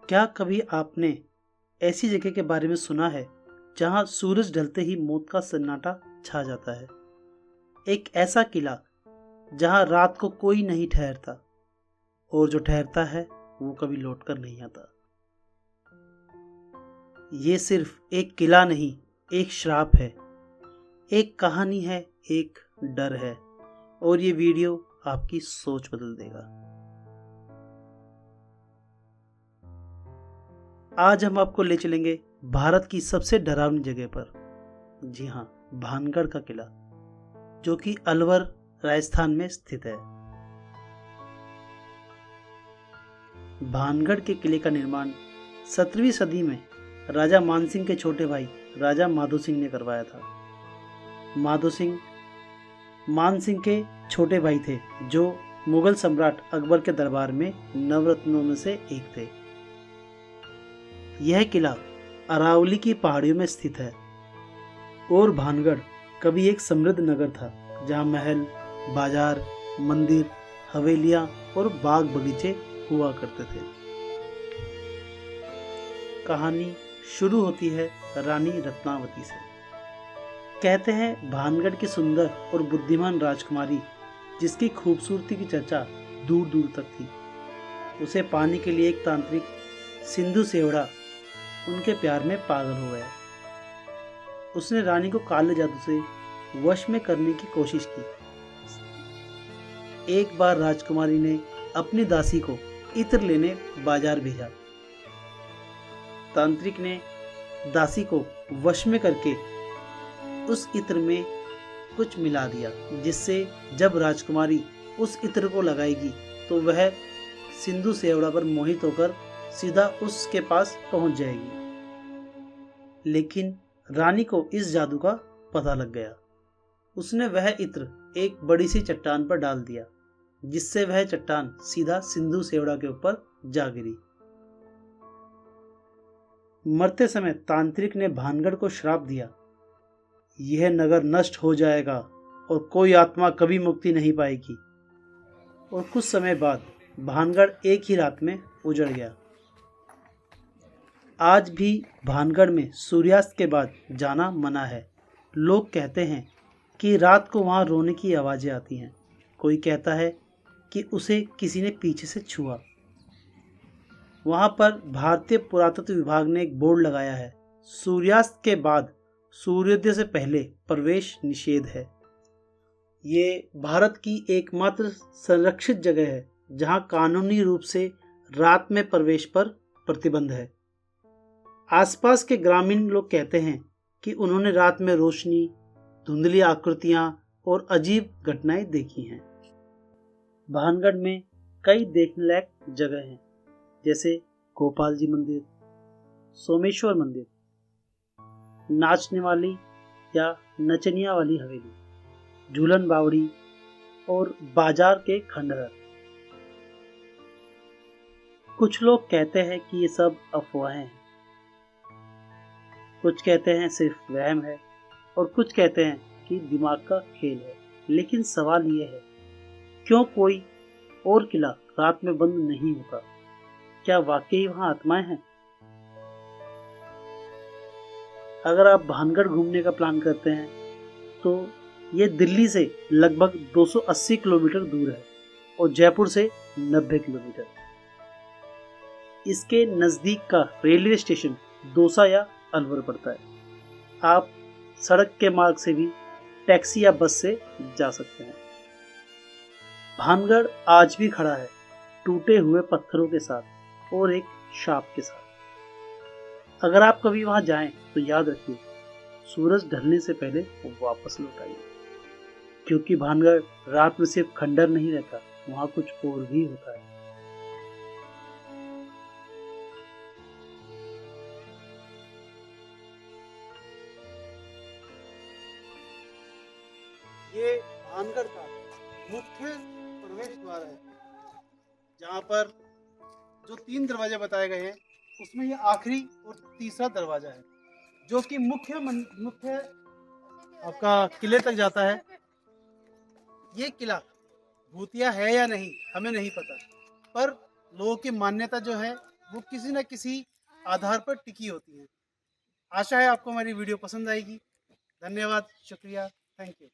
क्या कभी आपने ऐसी जगह के बारे में सुना है जहां सूरज ढलते ही मौत का सन्नाटा छा जाता है? एक ऐसा किला जहां रात को कोई नहीं ठहरता और जो ठहरता है वो कभी लौटकर नहीं आता। ये सिर्फ एक किला नहीं, एक श्राप है, एक कहानी है, एक डर है और ये वीडियो आपकी सोच बदल देगा। आज हम आपको ले चलेंगे भारत की सबसे डरावनी जगह पर। जी हाँ, भानगढ़ का किला, जो कि अलवर राजस्थान में स्थित है। भानगढ़ के किले का निर्माण 17वीं सदी में राजा मानसिंह के छोटे भाई राजा माधो सिंह ने करवाया था। माधो सिंह मानसिंह के छोटे भाई थे, जो मुगल सम्राट अकबर के दरबार में नवरत्नों में से एक थे। यह किला अरावली की पहाड़ियों में स्थित है और भानगढ़ कभी एक समृद्ध नगर था, जहां महल, बाजार, मंदिर, हवेलियां और बाग बगीचे हुआ करते थे। कहानी शुरू होती है रानी रत्नावती से। कहते हैं भानगढ़ की सुंदर और बुद्धिमान राजकुमारी, जिसकी खूबसूरती की चर्चा दूर दूर तक थी, उसे पाने के लिए एक तांत्रिक सिंधु सेवड़ा उनके प्यार में पागल हो गया। उसने रानी को काले जादू से वश में करने की कोशिश की। एक बार राजकुमारी ने अपनी दासी को इत्र लेने बाजार भेजा। तांत्रिक ने दासी को वश में करके उस इत्र में कुछ मिला दिया, जिससे जब राजकुमारी उस इत्र को लगाएगी तो वह सिंधु सेवड़ा पर मोहित होकर सीधा उसके पास पहुंच जाएगी। लेकिन रानी को इस जादू का पता लग गया। उसने वह इत्र एक बड़ी सी चट्टान पर डाल दिया, जिससे वह चट्टान सीधा सिंधु सेवड़ा के ऊपर जा गिरी। मरते समय तांत्रिक ने भानगढ़ को श्राप दिया, यह नगर नष्ट हो जाएगा और कोई आत्मा कभी मुक्ति नहीं पाएगी। और कुछ समय बाद भानगढ़ एक ही रात में उजड़ गया। आज भी भानगढ़ में सूर्यास्त के बाद जाना मना है। लोग कहते हैं कि रात को वहां रोने की आवाज़ें आती हैं। कोई कहता है कि उसे किसी ने पीछे से छुआ। वहां पर भारतीय पुरातत्व विभाग ने एक बोर्ड लगाया है, सूर्यास्त के बाद सूर्योदय से पहले प्रवेश निषेध है। ये भारत की एकमात्र संरक्षित जगह है जहां कानूनी रूप से रात में प्रवेश पर प्रतिबंध है। आसपास के ग्रामीण लोग कहते हैं कि उन्होंने रात में रोशनी, धुंधली आकृतियां और अजीब घटनाएं देखी हैं। भानगढ़ में कई देखने लायक जगह हैं, जैसे गोपाल जी मंदिर, सोमेश्वर मंदिर, नाचने वाली या नचनिया वाली हवेली, झूलन बावड़ी और बाजार के खंडहर। कुछ लोग कहते हैं कि ये सब अफवाहें हैं, कुछ कहते हैं सिर्फ वहम है और कुछ कहते हैं कि दिमाग का खेल है। लेकिन सवाल ये है, क्यों कोई और किला रात में बंद नहीं होता? क्या वाकई वहां आत्माएं हैं? अगर आप भानगढ़ घूमने का प्लान करते हैं तो ये दिल्ली से लगभग 280 किलोमीटर दूर है और जयपुर से 90 किलोमीटर। इसके नज़दीक का रेलवे स्टेशन दौसा या अलवर पड़ता है। आप सड़क के मार्ग से भी टैक्सी या बस से जा सकते हैं। भानगढ़ आज भी खड़ा है, टूटे हुए पत्थरों के साथ और एक शाप के साथ। अगर आप कभी वहां जाएं तो याद रखिए, सूरज ढलने से पहले वापस लौट आइए, क्योंकि भानगढ़ रात में सिर्फ खंडर नहीं रहता, वहां कुछ और भी होता है। ये भानगढ़ का मुख्य प्रवेश द्वार है, जहाँ पर जो 3 दरवाजे बताए गए हैं उसमें ये आखिरी और तीसरा दरवाजा है, जो कि मुख्य आपका किले तक जाता है। ये किला भूतिया है या नहीं हमें नहीं पता, पर लोगों की मान्यता जो है वो किसी न किसी आधार पर टिकी होती हैं। आशा है आपको हमारी वीडियो पसंद आएगी। धन्यवाद, शुक्रिया, थैंक यू।